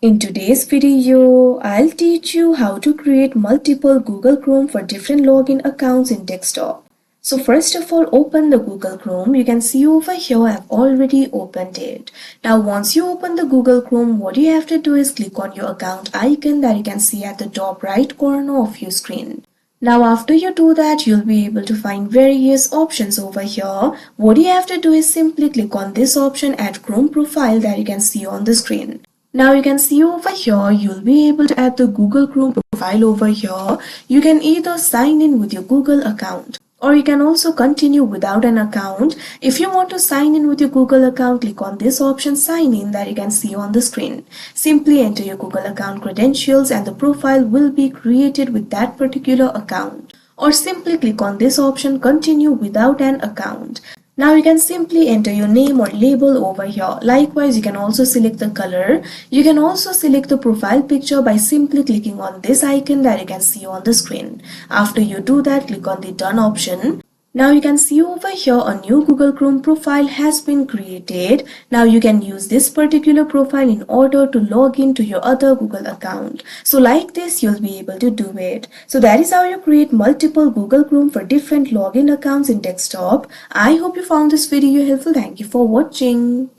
In today's video, I'll teach you how to create multiple Google Chrome for different login accounts in desktop. So first of all, open the Google Chrome. You can see over here I've already opened it. Now once you open the Google Chrome, what you have to do is click on your account icon that you can see at the top right corner of your screen. Now after you do that, you'll be able to find various options over here. What you have to do is simply click on this option, add Chrome profile, that you can see on the screen. Now you can see over here, you'll be able to add the Google Chrome profile over here. You can either sign in with your Google account, or you can also continue without an account. If you want to sign in with your Google account, click on this option sign in that you can see on the screen. Simply enter your Google account credentials and the profile will be created with that particular account. Or simply click on this option continue without an account. Now you can simply enter your name or label over here. Likewise, you can also select the color. You can also select the profile picture by simply clicking on this icon that you can see on the screen. After you do that, click on the done option. Now you can see over here a new Google Chrome profile has been created. Now you can use this particular profile in order to log into your other Google account. So like this, you'll be able to do it. So that is how you create multiple Google Chrome for different login accounts in desktop. I hope you found this video helpful. Thank you for watching.